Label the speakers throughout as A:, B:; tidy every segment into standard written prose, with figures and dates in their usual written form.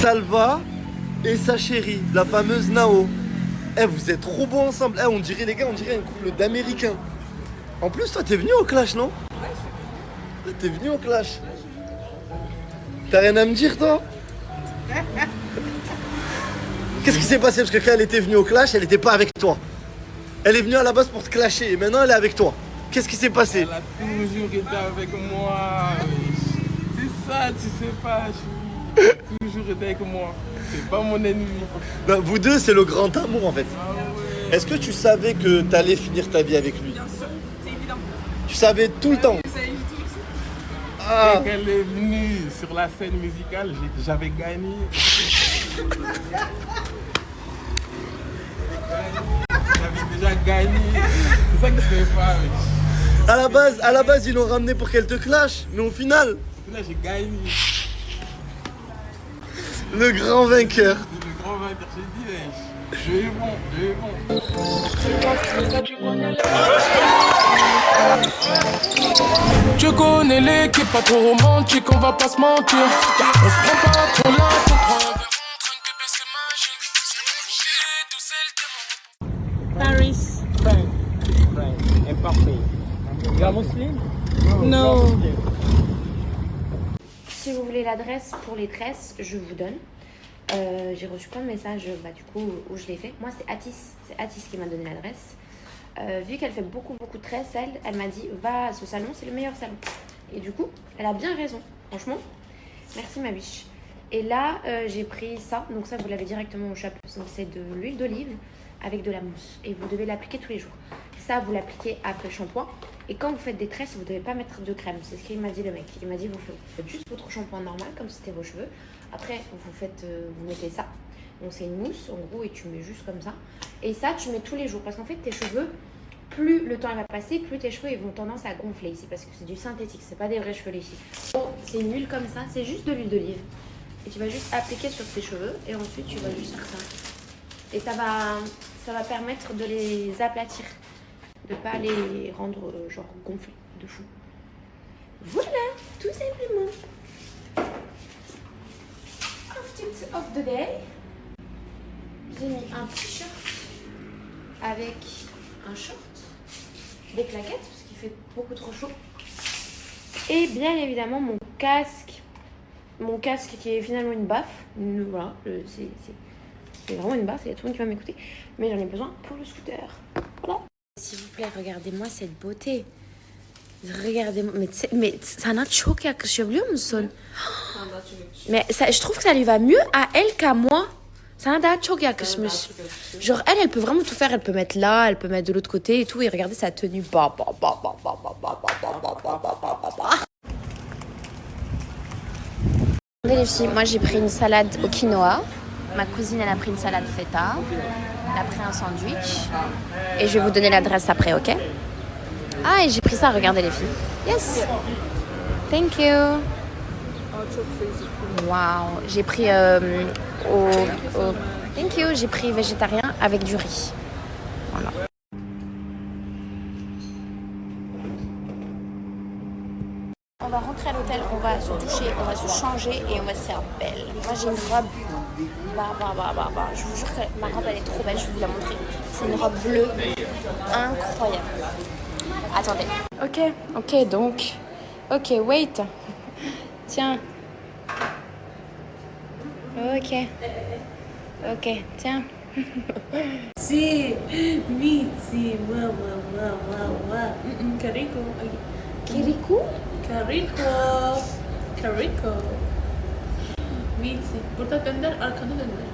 A: Salva et sa chérie, la fameuse Nao. Eh, vous êtes trop beaux ensemble. Eh, on dirait les gars, on dirait un couple d'Américains. En plus, toi, t'es venu au clash, non? T'es venu au clash. T'as rien à me dire, toi? Qu'est-ce qui s'est passé? Parce que quand elle était venue au clash, elle était pas avec toi. Elle est venue à la base pour te clasher et maintenant elle est avec toi. Qu'est-ce qui s'est passé?
B: Elle a toujours été avec moi. C'est ça, tu sais pas. Je suis toujours été avec moi. C'est pas mon ennemi.
A: Ben, vous deux, c'est le grand amour en fait.
B: Ah ouais.
A: Est-ce que tu savais que t'allais finir ta vie avec lui?
C: Bien sûr, c'est évident.
A: Tu savais tout le temps?
C: Vous savez tout aussi.
A: Ah.
B: Quand elle est venue sur la scène musicale, j'avais gagné. J'avais déjà gagné. C'est ça que je fais pas.
A: À la base, ils l'ont ramené pour qu'elle te clash, mais au final,
B: Là, j'ai gagné.
A: le grand vainqueur.
B: C'est le grand vainqueur. J'ai dit, je vais bon, je vais bon.
D: Tu connais l'équipe, pas trop romantique, on va pas se mentir. On se prend pas trop là pour prendre un verre, on traîne bébé, c'est magique. Oublier tout c'est le témoin.
E: Paris.
F: France. Mbappé. You are Muslim?
E: No.
G: Si vous voulez l'adresse pour les tresses, je vous donne. J'ai reçu plein de messages du coup où je l'ai fait. Moi c'est Atis qui m'a donné l'adresse. Vu qu'elle fait beaucoup de tresses, elle m'a dit va à ce salon, c'est le meilleur salon. Et du coup, elle a bien raison, franchement. Merci ma biche. Et là, j'ai pris ça, donc ça vous l'avez directement au chapeau. Donc c'est de l'huile d'olive avec de la mousse et vous devez l'appliquer tous les jours. Ça vous l'appliquez après shampoing. Et quand vous faites des tresses, vous ne devez pas mettre de crème. C'est ce qu'il m'a dit le mec. Il m'a dit vous faites juste votre shampoing normal comme si c'était vos cheveux. Après vous mettez ça. Donc c'est une mousse en gros et tu mets juste comme ça. Et ça tu mets tous les jours parce qu'en fait tes cheveux, plus le temps va passer, plus tes cheveux ils vont tendance à gonfler ici parce que c'est du synthétique, c'est pas des vrais cheveux ici. Bon, c'est une huile comme ça, c'est juste de l'huile d'olive. Et tu vas juste appliquer sur tes cheveux et ensuite tu vas juste faire ça. Et ça va permettre de les aplatir, de pas les rendre genre gonflés de fou. Voilà, tout simplement. Outfit of the day. J'ai mis un t-shirt avec un short, des claquettes parce qu'il fait beaucoup trop chaud. Et bien évidemment mon casque qui est finalement une baffe. Voilà, c'est vraiment une baffe, il y a tout le monde qui va m'écouter. Mais j'en ai besoin pour le scooter. Voilà. S'il vous plaît, regardez-moi cette beauté. Regardez-moi. Mais sana çok yakışıyor biliyor musun? Mais ça, je trouve que ça lui va mieux à elle qu'à moi. Sana daha çok yakışmış. Genre elle peut vraiment tout faire. Elle peut mettre là, elle peut mettre de l'autre côté et tout. Et regardez sa tenue. Regardez les filles, moi j'ai pris une salade au quinoa. Ma cousine elle a pris une salade feta. Elle a pris un sandwich. Et je vais vous donner l'adresse après, ok? Ah, et j'ai pris ça, regardez les filles. Yes! Thank you! Wow! J'ai pris thank you! J'ai pris végétarien avec du riz. Voilà. On va rentrer à l'hôtel, on va se doucher, on va se changer et on va se faire belle. Moi j'ai une robe. Je vous jure que ma robe elle est trop belle, je vais vous la montrer. C'est une robe bleue incroyable. Attendez. Ok, donc. Ok, wait. Tiens. Ok, tiens.
E: Si, Mitzi, wow. Carico.
G: Kirikou?
E: Carico. Mitzi. Burada dönder, arkana dönder.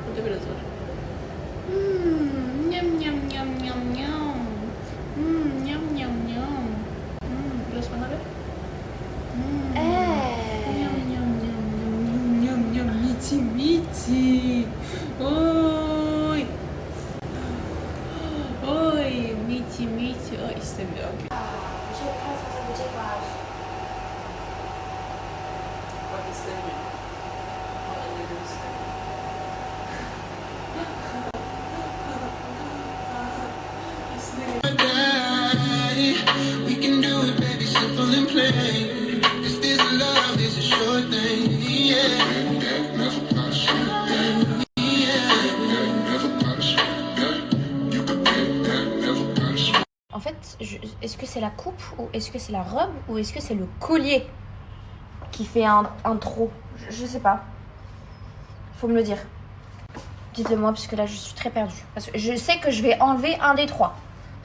E: Burada biraz var. Nyam. Nyam. Biraz bana ver. Nyam. Mitzi. Oy, Mitzi. Ay istemiyor.
D: We can do it, baby, simple and plain. If this love is a short thing, yeah.
G: est-ce que c'est la coupe ou est-ce que c'est la robe ou est-ce que c'est le collier qui fait un trop? Je sais pas. Faut me le dire. Dites-le moi parce que là je suis très perdue. Parce que je sais que je vais enlever un des trois.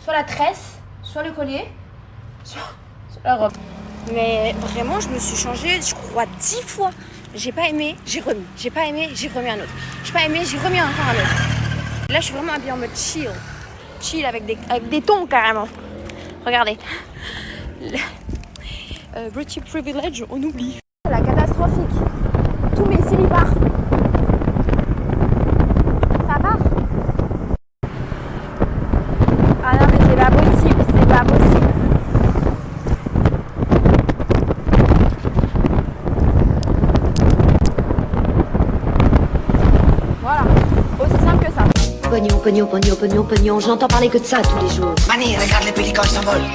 G: Soit la tresse, soit le collier, soit la robe. Mais vraiment je me suis changée je crois 10 fois. J'ai pas aimé, j'ai remis. J'ai pas aimé, j'ai remis un autre. J'ai pas aimé, j'ai remis encore un autre. Là je suis vraiment habillée en mode chill. Chill avec des tons carrément. Regardez. British privilege, on oublie. La catastrophique. Tous mes cils partent. Ça part. Ah non mais c'est pas possible, c'est pas possible. Voilà, aussi simple que ça.
C: Pognon, pognon, pognon, pognon, pognon, j'entends parler que de ça tous les jours.
H: Mani, regarde les pélicans, ils s'envolent.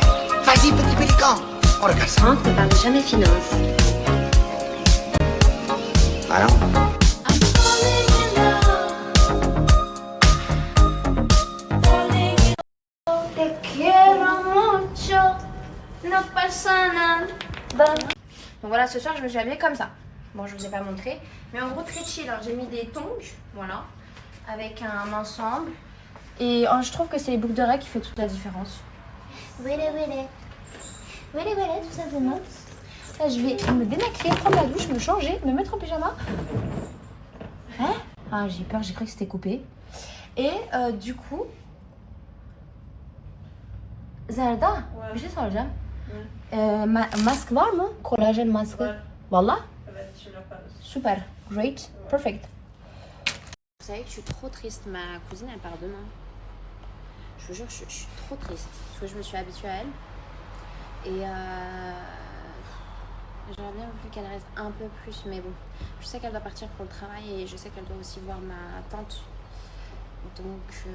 H: Vas-y, petit pélican. On regarde ça.
C: Franck ne parle jamais finance.
H: Alors
G: Te quiero mucho, no pasa nada. Donc voilà, ce soir je me suis habillée comme ça. Bon, je vous ai pas montré, mais en gros très chill. Hein. J'ai mis des tongs, voilà, avec un ensemble. Et je trouve que c'est les boucles d'oreilles qui fait toute la différence. Voilà, tout simplement. Là, je vais me démaquiller, prendre la douche, me changer, me mettre en pyjama. Hein? Ah, j'ai peur, j'ai cru que c'était coupé. Et du coup... Zerda, bir şey soracağım. Mask var mı? Kolajen maskı. Valla? Super, great, perfect. Vous savez que je suis trop triste. Ma cousine, elle part demain. Je vous jure, je suis trop triste. Parce que je me suis habituée à elle. Et j'aurais bien voulu qu'elle reste un peu plus. Mais bon, je sais qu'elle doit partir pour le travail. Et je sais qu'elle doit aussi voir ma tante. Donc,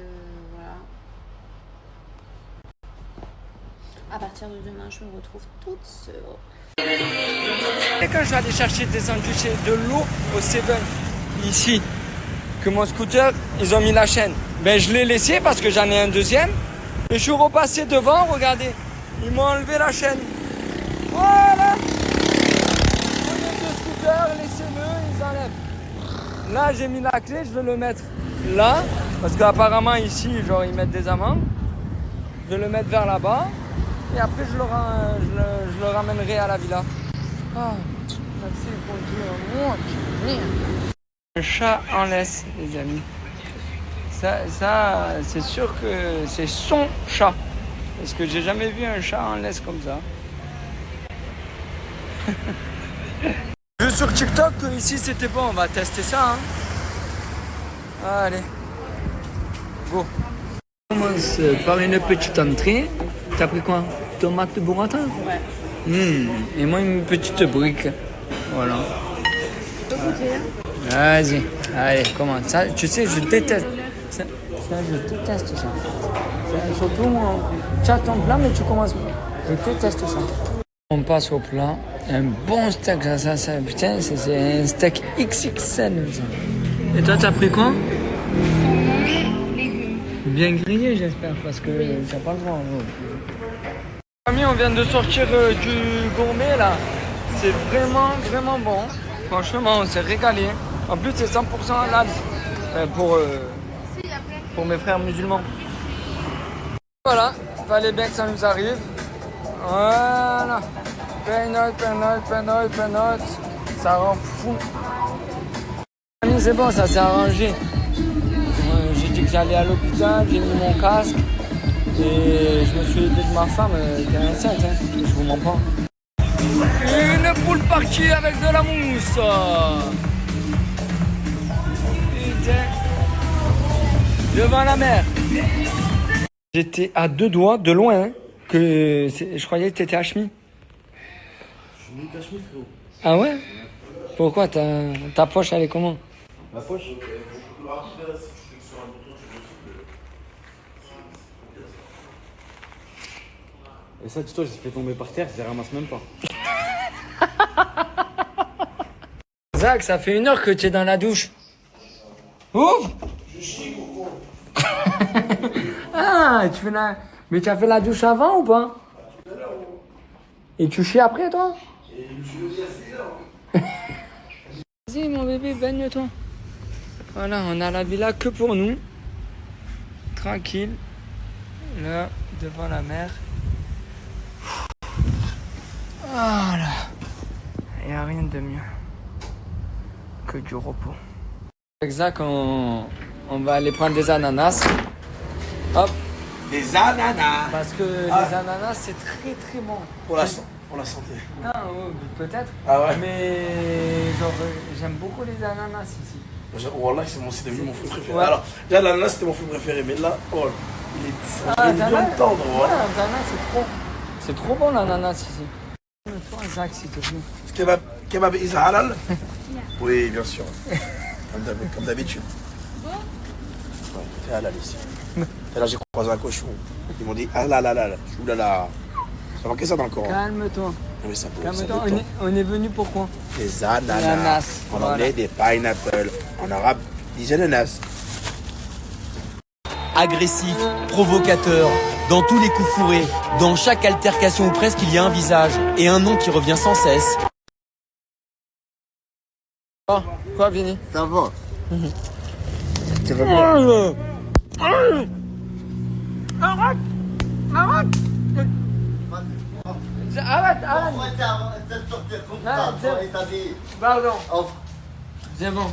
G: voilà. À partir de demain, je me retrouve toute seule.
F: Et quand je vais aller chercher des sandwichs et de l'eau au Seven, ici, que mon scooter, ils ont mis la chaîne. Ben je l'ai laissé parce que j'en ai un deuxième. Et je suis repassé devant, regardez. Ils m'ont enlevé la chaîne. Voilà. Prenez deux scooters, laissez-le, ils enlèvent. Là, j'ai mis la clé, je vais le mettre là. Parce qu'apparemment, ici, genre, ils mettent des amendes. Je vais le mettre vers là-bas. Et après, je le ramènerai à la villa. Ah, merci pour Dieu. Un chat en laisse, les amis. Ça c'est sûr que c'est son chat. Parce que j'ai jamais vu un chat en laisse comme ça. J'ai vu sur TikTok que ici c'était bon. On va tester ça. Hein. Allez. Go. On commence par une petite entrée. T'as pris quoi? Tomate de burrata? Ouais. Et moi une petite brique. Voilà. Vas-y. Allez, comment? Ça, tu sais, je déteste. Ça, je déteste ça. Surtout, tu as ton plat, mais tu commences pas. Je déteste ça. On passe au plat. Un bon steak, ça putain, c'est un steak XXL. Ça. Et toi, t'as pris quoi? Bien grillé, j'espère, parce que t'as pas le droit. Amis, on vient de sortir du gourmet là. C'est vraiment, vraiment bon. Franchement, on s'est régalé. En plus, c'est 100% halal pour mes frères musulmans. Voilà, il fallait bien que ça nous arrive. Voilà. Peanut. Ça rend fou. Amis, c'est bon, ça s'est arrangé. J'ai dit que j'allais à l'hôpital, j'ai mis mon casque. Et je me suis aidé de ma femme qui est enceinte, hein. Je vous mens pas. Une poule partie avec de la mousse. Putain. Devant la mer. J'étais à 2 doigts, de loin, hein, que je croyais que t'étais Hachmi.
A: Je suis ni Hachmi, frérot.
F: Ah ouais? Pourquoi ta poche, elle est comment?
A: Ma poche?
I: Et ça, dis-toi, j'ai fait tomber par terre, je les ramasse même pas.
F: Zach, ça fait 1 heure que tu es dans la douche. Ouf! Je chie, Coco. Ah, tu fais Mais tu as fait la douche avant ou pas? Et tu chies après, toi? Vas-y, mon bébé, baigne-toi. Voilà, on a la villa que pour nous. Tranquille. Là, devant la mer. Voilà. Il n'y a rien de mieux que du repos. Exact, on va aller prendre des ananas. Hop.
A: Des ananas.
F: Parce que les ananas, c'est très très bon.
A: Pour la santé.
F: Non, peut-être.
A: Ah ouais.
F: Mais genre, j'aime beaucoup les ananas ici.
A: Wallah, c'est devenu mon fruit préféré.
F: Ouais.
A: Alors, déjà, l'ananas, c'était mon fruit préféré. Mais là, oh, il est une
F: l'ananas,
A: viande tendre.
F: ouais,
A: Voilà.
F: l'ananas, c'est trop bon l'ananas ici. Toi, Zach, s'il te plaît.
A: Kebab is halal? Oui, bien sûr. Comme d'habitude. Ouais, c'est halal ici. Et là, j'ai croisé un cochon. Ils m'ont dit, ah là là là là. Oulala. Ça manquait ça dans le Coran.
F: Calme-toi.
A: Mais ça peut,
F: Calme-toi. On est venu pourquoi?
A: des ananas.
F: Ananas,
A: En
F: voilà.
A: anglais, des pineapples. En arabe, des ananas.
J: Agressif, provocateur, dans tous les coups fourrés, dans chaque altercation ou presque il y a un visage et un nom qui revient sans cesse.
F: Oh, quoi, Vinny?
A: Ça va.
F: Tu vas bien? Arrête! Pardon. C'est bon.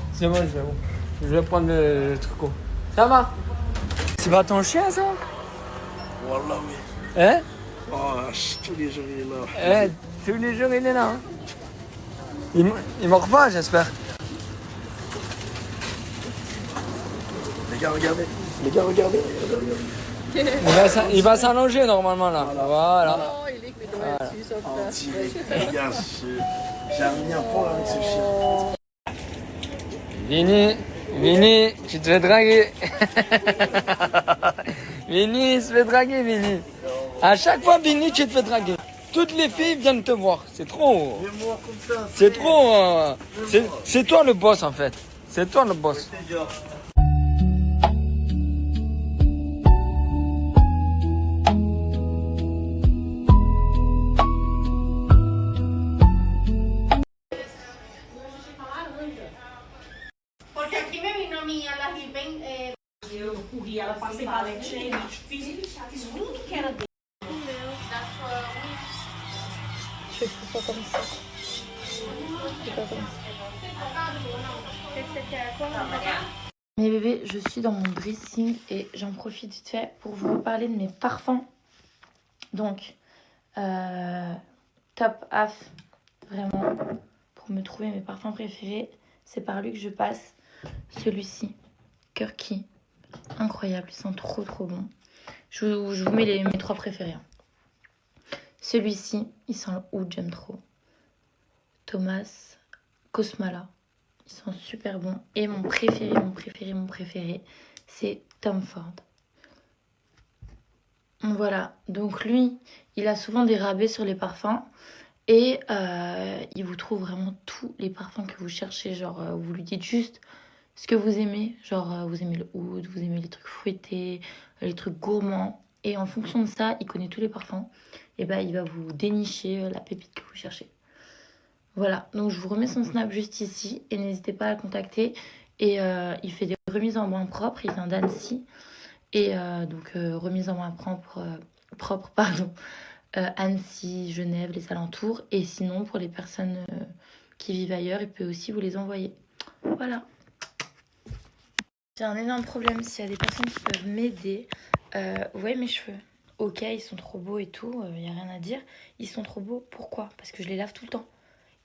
F: Je vais prendre le truc. Ça va? C'est pas ton chien, ça?
A: Wallah, oui.
F: Hein?
A: Oh, tous les jours, il est là.
F: Tous les jours, il est là. Hein? Il mord pas, j'espère.
A: Les gars, regardez.
F: Il va s'allonger normalement là. Voilà.
A: En direct, les gars, j'ai un lien fort avec ce chien.
F: Vinny, tu te fais draguer. Vinny, il se fait draguer, Vinny. À chaque fois, Vinny, tu te fais draguer. Toutes les filles viennent te voir. C'est trop. C'est trop. C'est toi le boss en fait. C'est toi le boss.
E: Porque aqui me vino a mim, ela ri bem. Eu corri, ela passei valente, fiz tudo que era dele. Da sua.
G: Je fais ça comme ça. C'est pas comme ça. Mes bébés, je suis dans mon dressing et j'en profite vite fait pour vous reparler de mes parfums. Donc, Top Af, vraiment, pour me trouver mes parfums préférés, c'est par lui que je passe. Celui-ci, Kirky, incroyable, il sent trop bon. Je vous mets mes 3 préférés. Hein. Celui-ci, il sent le oud, j'aime trop. Thomas Cosmala, il sent super bon. Et mon préféré, c'est Tom Ford. Voilà, donc lui, il a souvent des rabais sur les parfums. Et il vous trouve vraiment tous les parfums que vous cherchez. Genre, vous lui dites juste ce que vous aimez. Genre, vous aimez le oud, vous aimez les trucs fouettés, les trucs gourmands. Et en fonction de ça, il connaît tous les parfums. Et il va vous dénicher la pépite que vous cherchez. Voilà, donc je vous remets son snap juste ici. Et n'hésitez pas à le contacter. Et il fait des remises en main propre. Il vient d'Annecy. Et donc, remise en main propre, pardon. Annecy, Genève, les alentours. Et sinon, pour les personnes qui vivent ailleurs, il peut aussi vous les envoyer. Voilà. J'ai un énorme problème. S'il y a des personnes qui peuvent m'aider, vous voyez mes cheveux? Ok, ils sont trop beaux et tout, il n'y a rien à dire. Ils sont trop beaux, pourquoi? Parce que je les lave tout le temps.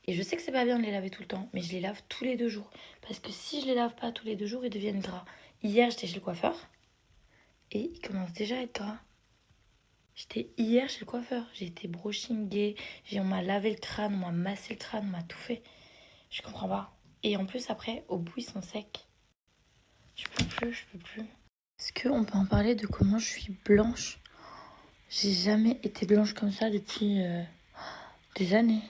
G: Et je sais que c'est pas bien de les laver tout le temps, mais je les lave tous les 2 jours. Parce que si je les lave pas tous les 2 jours, ils deviennent gras. Hier, j'étais chez le coiffeur et ils commencent déjà à être gras. J'étais hier chez le coiffeur, j'ai été brushingée, on m'a lavé le crâne, on m'a massé le crâne, on m'a tout fait. Je comprends pas. Et en plus après, au bout ils sont secs. Je peux plus. Est-ce qu'on peut en parler de comment je suis blanche? J'ai jamais été blanche comme ça depuis des années.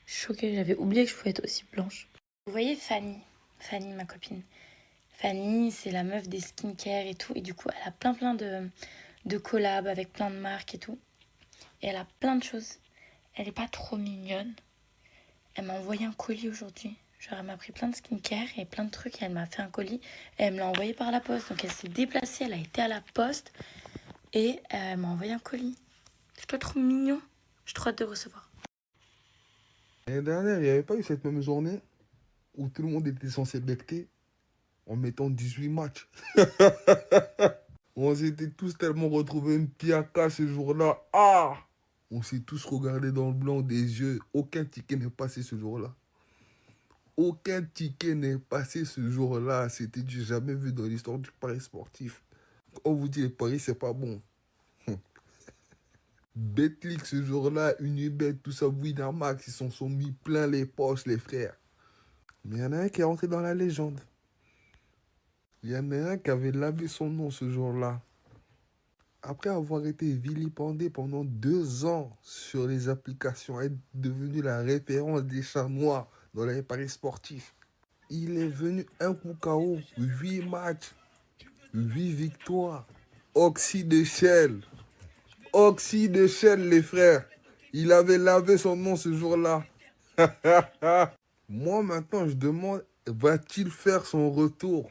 G: Je suis choquée, j'avais oublié que je pouvais être aussi blanche. Vous voyez Fanny, ma copine. Fanny, c'est la meuf des skincare et tout. Et du coup, elle a plein de collab avec plein de marques et tout. Et elle a plein de choses. Elle est pas trop mignonne. Elle m'a envoyé un colis aujourd'hui. Genre, elle m'a pris plein de skincare et plein de trucs et elle m'a fait un colis. Et elle me l'a envoyé par la poste. Donc elle s'est déplacée, elle a été à la poste et elle m'a envoyé un colis. C'est pas trop mignon. J'ai trop hâte de recevoir.
K: L'année dernière, il n'y avait pas eu cette même journée où tout le monde était censé becter en mettant 18 matchs. On s'était tous tellement retrouvés une piaka ce jour-là. Ah! On s'est tous regardés dans le blanc des yeux. Aucun ticket n'est passé ce jour-là. Aucun ticket n'est passé ce jour-là. C'était du jamais vu dans l'histoire du pari sportif. On vous dit, les paris, c'est pas bon. Betclic ce jour-là, Unibet, tout ça, Winamax, ils s'en sont mis plein les poches, les frères. Mais il y en a un qui est rentré dans la légende. Il y en a un qui avait lavé son nom ce jour-là. Après avoir été vilipendé pendant 2 ans sur les applications, être devenu la référence des chats noirs dans les paris sportifs. Il est venu un coup KO, 8 matchs, 8 victoires. Oxy de Shell. Oxy de Shell, les frères. Il avait lavé son nom ce jour-là. Moi, maintenant, je demande, va-t-il faire son retour?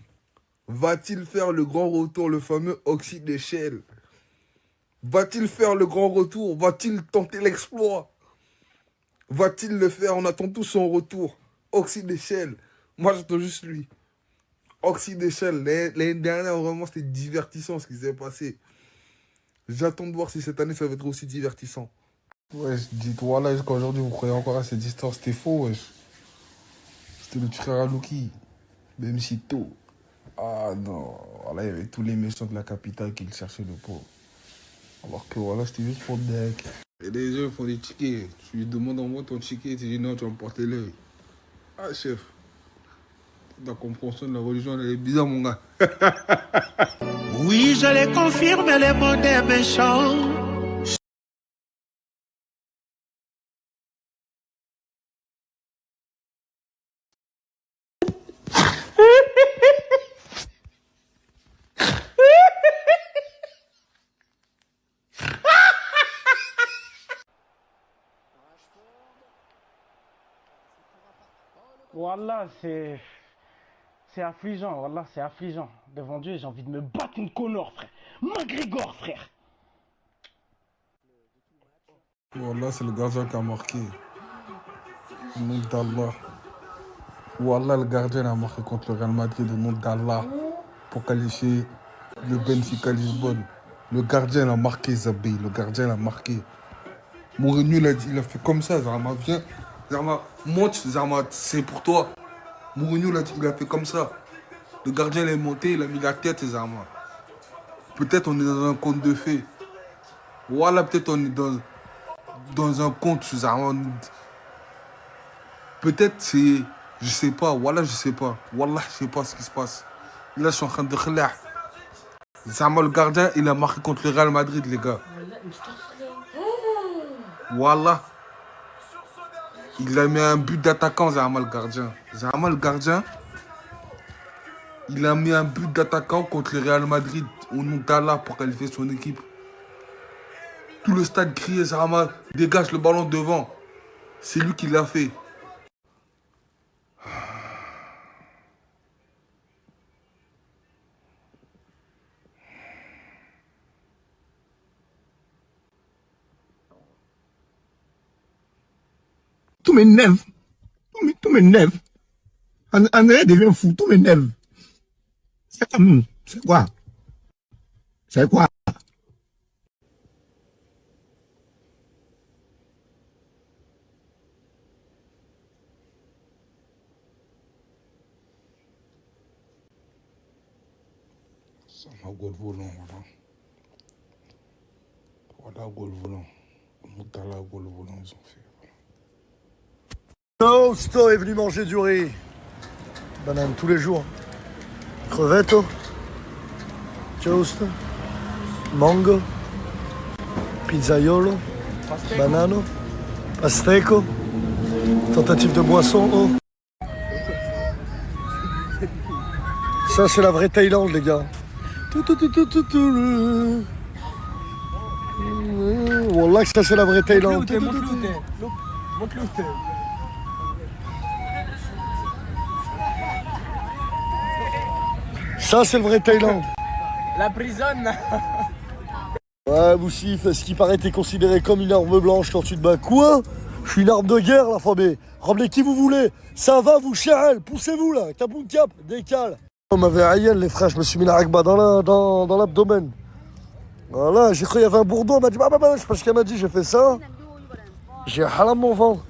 K: Va-t-il faire le grand retour, le fameux Oxy de Shell? Va-t-il faire le grand retour? Va-t-il tenter l'exploit? Va-t-il le faire? On attend tous son retour. Oxy de Shell. Moi, j'attends juste lui. Oxy de Shell. L'année dernière, vraiment, c'était divertissant ce qui s'est passé. J'attends de voir si cette année, ça va être aussi divertissant.
L: Ouais, dis-toi, là, jusqu'à aujourd'hui, vous croyez encore à cette histoire, c'était faux, wesh. C'était le frère à Lucky. Même si tôt. Ah non, voilà, il y avait tous les méchants de la capitale qui le cherchaient, le pauvre. Alors que voilà, c'était juste pour le deck.
K: Et les gens font des tickets. Tu lui demandes en moi ton ticket, tu dis non, tu vas me porter l'œil. Ah, chef. Ta compréhension de la religion, elle est bizarre, mon gars.
H: Oui, je les confirme, les mots des méchants.
B: Wallah, c'est affligeant, wallah, c'est affligeant. Devant Dieu, j'ai envie de me battre une Connor, frère. McGregor, frère.
L: Wallah, c'est le gardien qui a marqué. Au nom d'Allah. Wallah, le gardien a marqué contre le Real Madrid au nom d'Allah pour qualifier le Benfica Lisbonne. Le gardien a marqué, Zabé. Le gardien a marqué. Mourinho, il a fait comme ça. Zarma, viens. Zarma, monte. Zarma, c'est pour toi. Mourinho, il a fait comme ça. Le gardien, il est monté, il a mis la tête, Zarma. Peut-être on est dans un conte de fées. Voilà, peut-être on est dans un conte, Zarma. Peut-être c'est... Je sais pas. Voilà, je sais pas. Wallah, je sais pas ce qui se passe. Là, je suis en train de khla'. Zarma, le gardien, il a marqué contre le Real Madrid, les gars. Wallah. Il a mis un but d'attaquant, Zarma, le gardien. Zarma, le gardien, il a mis un but d'attaquant contre le Real Madrid au nom d'Allah pour qualifier son équipe. Tout le stade criait, Zarma, dégage le ballon devant. C'est lui qui l'a fait.
M: Tout m'énerve. Tout m'énerve. André devient fou, tout m'énerve. C'est quoi? C'est quoi?
L: Ça m'a goal volant, voilà. Voilà, goal volant. Moutala, goal volant, ils ont fait.
A: Tosto est venu manger du riz. Banane tous les jours. Crevetto. Toast. Mango. Pizzaiolo. Banano. Pasteco. Tentative de boisson. Oh. Ça, c'est la vraie Thaïlande, les gars. Wallah que ça c'est la vraie Thaïlande.
B: Montre-le où t'es.
A: Ça c'est le vrai Thaïlande.
B: La prisonne.
A: Ouais, Boussif, ce qui paraît t'es considéré comme une arme blanche quand tu te bats. Quoi? Je suis une arme de guerre, la famille. Ramenez qui vous voulez. Ça va, vous, Charel. Poussez-vous, là. Capoun cap, décale. On m'avait Ayen, les frères. Je me suis mis la ragba dans l'abdomen. Voilà, j'ai cru qu'il y avait un bourdon. Elle m'a dit, bah, je sais pas ce qu'elle m'a dit. J'ai fait ça. J'ai halam mon ventre.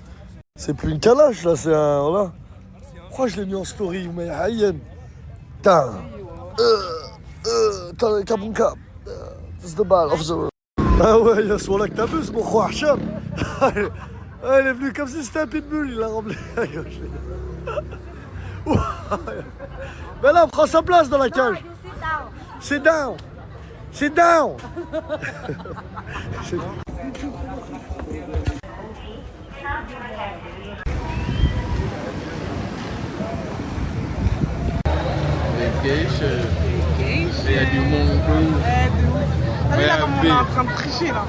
A: C'est plus une calache, là. C'est un. Voilà. Pourquoi je l'ai mis en story? Mais Ayen. Putain. Capoun cap. C'est de balle. Ah ouais, il y a ce là que t'abuses, mon roi Hacham. Elle est venue comme si c'était un pitbull, il l'a rempli à gauche. Mais là, prends sa place dans la cage. Sit down. Sit down.
B: Les geishas. Il y a du monde.
E: Là, comme on est en train de tricher là.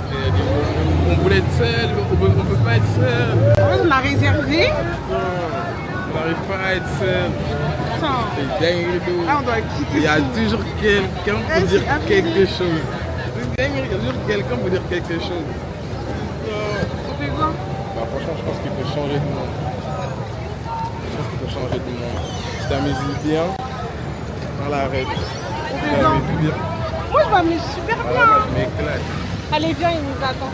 B: On voulait être seul, on peut pas être seul.
E: En fait, on a réservé.
B: On n'arrive pas à être seul. C'est dingue.
E: Ah, on doit quitter.
B: Il y a toujours quelqu'un pour dire quelque chose. C'est dingue, il y a toujours quelqu'un pour dire quelque chose.
E: Ça fait quoi?
B: Bah, franchement, je pense qu'il faut changer de monde. Je pense qu'il faut changer de monde. Si t'amuses bien, on l'arrête.
E: Tout bien. Moi, je m'amuse super bien.
B: Je m'éclate.
E: Allez, viens, il nous attend.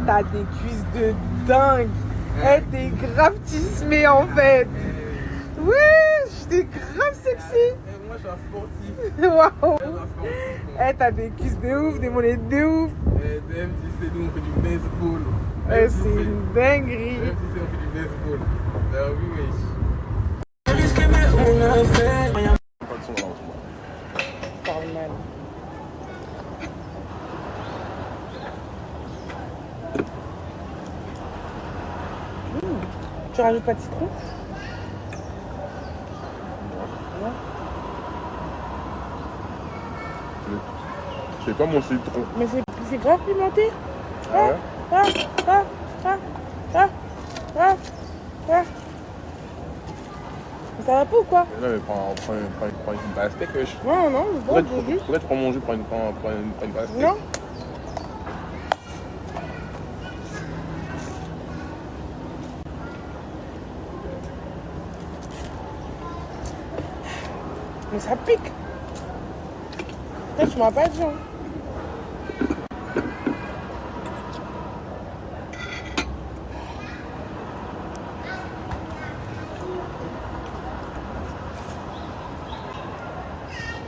E: T'as des cuisses de dingue. Eh, t'es grave tismé en fait. Ouais, t'es grave sexy.
B: Moi, je suis un sportif.
E: Waouh. Eh, t'as des cuisses de ouf, des mollets de ouf.
B: Même si c'est nous, on fait du baseball.
E: Eh, c'est une dinguerie.
B: Même si c'est on fait du baseball. Ah oui, oui.
E: Parle mal. Tu rajoutes pas de citron? Non.
L: C'est pas mon citron.
E: Mais c'est grave pimenté.
L: Ah ouais?
E: Ça va pas ou quoi?
L: Non mais prends une pastèque, wesh.
E: Non, non, bon,
L: Pourquoi tu prends mon jus, prends une pastèque?
E: Non. Mais ça pique. Tu m'as pas dit. Hein.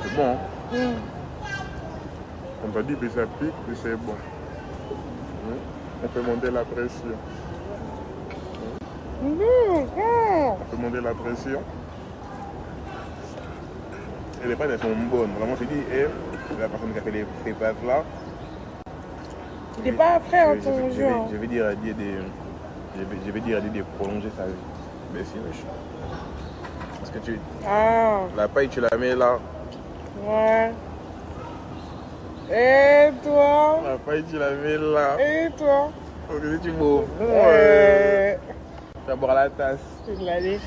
L: C'est bon, hein? On t'a dit que ça pique, puis c'est bon. On peut monter la pression. On peut monter la pression. Et les pâtes, elles sont bonnes. Vraiment, je dis, la personne qui a fait les pâtes là.
E: Il n'est pas frais en ton jus.
L: Je vais dire à Dieu de prolonger sa vie. Mais si, wesh. Parce que la paille, tu la mets là.
E: Ouais. Et toi?
L: La paille, tu la mets là.
E: Et toi?
L: Faut que tu m'ouvres. Tu vas boire la tasse.
E: Je vais l'aller.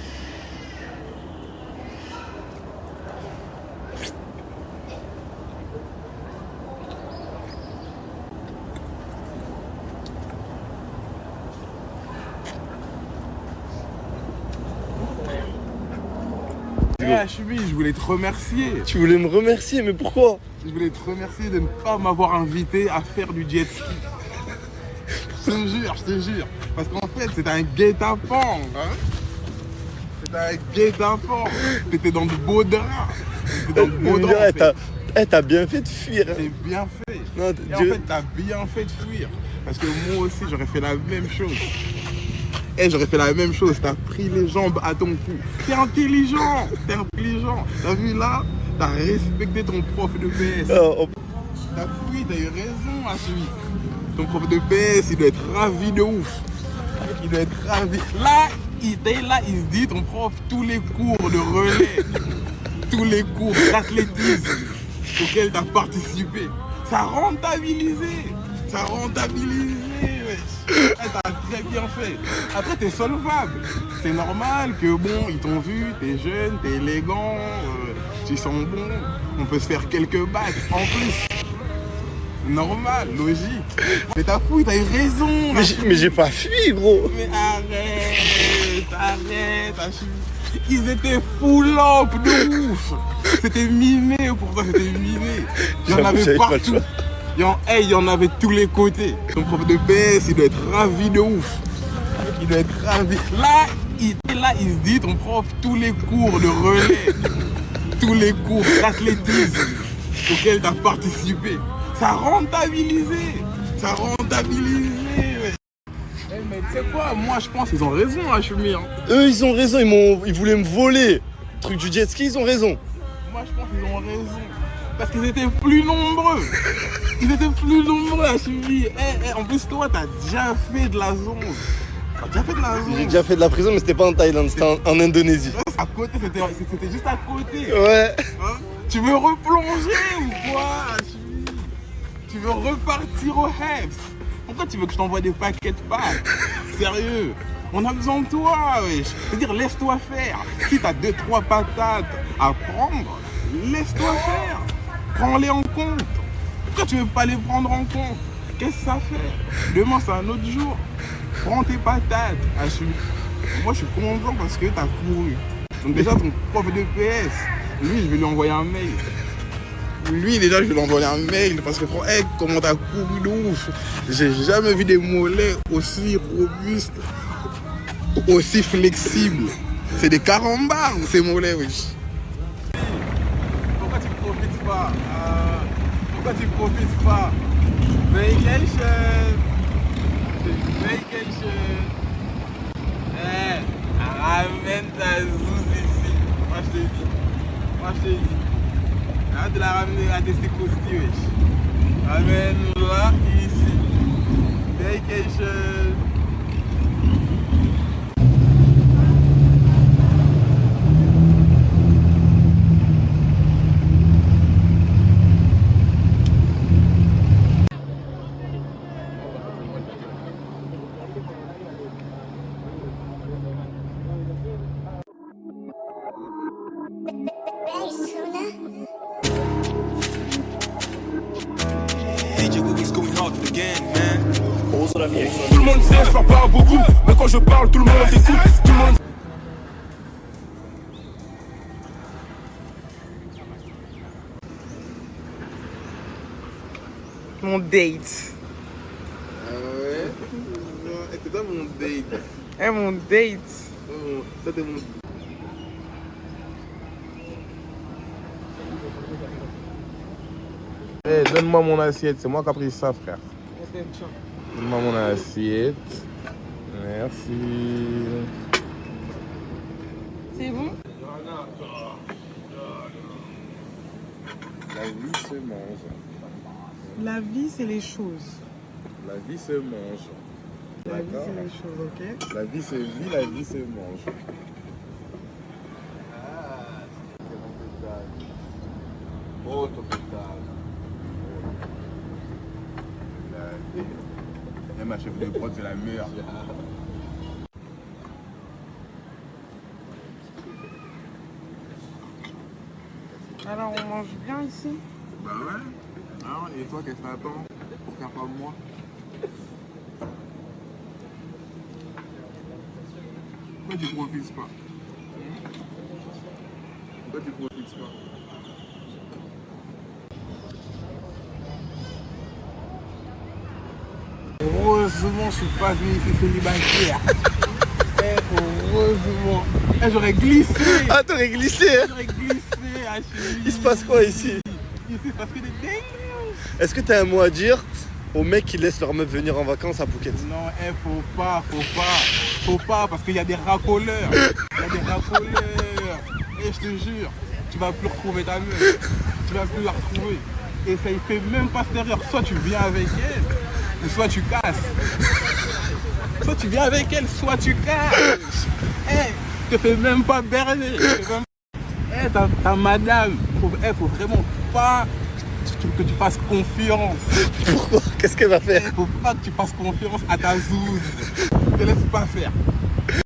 B: Achumi, je voulais te remercier.
A: Tu voulais me remercier, mais pourquoi?
B: Je voulais te remercier de ne pas m'avoir invité à faire du jet ski. Je te jure. Parce qu'en fait, c'est un guet-apens. Hein? C'est un guet-apens. T'étais dans de beaux draps. T'étais dans de beaux draps.
A: T'as bien fait de fuir.
B: J'ai bien fait.
A: Non,
B: et en fait, t'as bien fait de fuir. Parce que moi aussi, j'aurais fait la même chose. J'aurais fait la même chose. T'as pris les jambes à ton cou. T'es intelligent. T'as vu là? T'as respecté ton prof de PS. T'as fui, t'as eu raison à celui. Ton prof de PS, il doit être ravi de ouf. Il doit être ravi. Là, il se dit, ton prof, tous les cours de relais, tous les cours d'athlétisme auxquels t'as participé, ça a rentabilisé. T'as très bien fait. Après, t'es solvable. C'est normal que bon, ils t'ont vu, t'es jeune, t'es élégant, tu sens bon. On peut se faire quelques battes en plus. Normal, logique. Mais t'as fouille, t'as eu raison.
A: Mais j'ai pas fui, gros.
B: Mais arrête. Ils étaient full up de ouf. C'était mimé pour toi, c'était mimé. Il y en avait partout. Il y en avait de tous les côtés. Ton prof de PS, il doit être ravi de ouf. Il doit être ravi. Là, il se dit, ton prof, tous les cours de relais, tous les cours d'athlétisme auxquels t'as participé, ça a rentabilisé. Mais tu sais quoi, moi je pense qu'ils ont raison, Achumi. Hein.
A: Eux, ils ont raison, ils voulaient me voler. Le truc du jet ski, ils ont raison.
B: Moi je pense qu'ils ont raison. Parce qu'ils étaient plus nombreux. Achumi. En plus, toi, t'as déjà fait de la zone.
A: J'ai déjà fait de la prison, mais c'était pas en Thaïlande, c'était en Indonésie.
B: À côté, c'était juste à côté.
A: Ouais.
B: Hein? Tu veux replonger ou quoi, Achumi? Tu veux repartir au Heps? Pourquoi tu veux que je t'envoie des paquets de pâtes? Sérieux? On a besoin de toi, wesh. Je veux dire, laisse-toi faire. Si t'as 2-3 patates à prendre, laisse-toi faire. Prends-les en compte. Pourquoi tu veux pas les prendre en compte? Qu'est-ce que ça fait? Demain, c'est un autre jour. Prends tes patates. Moi, je suis content parce que t'as couru. Donc déjà, ton prof de PS, lui, je vais lui envoyer un mail. Je vais lui envoyer un mail parce que, comment t'as couru de ouf. J'ai jamais vu des mollets aussi robustes, aussi flexibles. C'est des carambars, ces mollets, wesh. Pourquoi tu profites pas? Vacation. Ramène ta zouze ici. Moi je te dis. Arrête de la ramener à tes costis, wesh. Ramène-la ici. Vacation.
D: Tout le monde sait, je parle pas beaucoup, mais quand je parle, tout le monde écoute. Tout le monde...
E: Mon date.
B: Ah ouais? C'est toi mon date.
E: Mon date.
B: Toi t'es mon... Donne-moi mon assiette, c'est moi qui ai pris ça, frère. Donne-moi mon assiette. Merci.
E: C'est bon?
B: La vie se mange.
E: La vie, c'est les choses.
B: La vie se mange.
E: La vie, c'est les choses, ok?
B: La vie se vit, la vie se mange. Autre pétale. Et ma chef de prod, c'est la meilleure.
E: Alors, on mange bien ici?
B: Bah ouais. Alors, et toi, qu'est-ce que t'attends pour faire comme moi? Pourquoi tu profites pas? Pourquoi tu profites pas? Heureusement, je suis pas venu ici célibataire. Heureusement. J'aurais glissé.
A: Ah, t'aurais glissé, hein?
B: J'aurais glissé, Achille.
A: Il se passe quoi ici?
B: Ici, il se passe que des dingueries.
A: Est-ce que t'as un mot à dire aux mecs qui laissent leur meuf venir en vacances à Phuket?
B: Non, faut pas, parce qu'il y a des racoleurs. Il y a des racoleurs. Et je te jure, tu vas plus retrouver ta meuf. Tu vas plus la retrouver. Et ça, il fait même pas cette erreur. Soit tu viens avec elle, ou soit tu casses. Soit tu viens avec elle, soit tu casses. Te fais même pas berner. Ta madame, faut vraiment pas que tu fasses confiance.
A: Pourquoi? Qu'est-ce qu'elle va faire?
B: Faut pas que tu fasses confiance à ta zouze. Ne te laisse pas faire.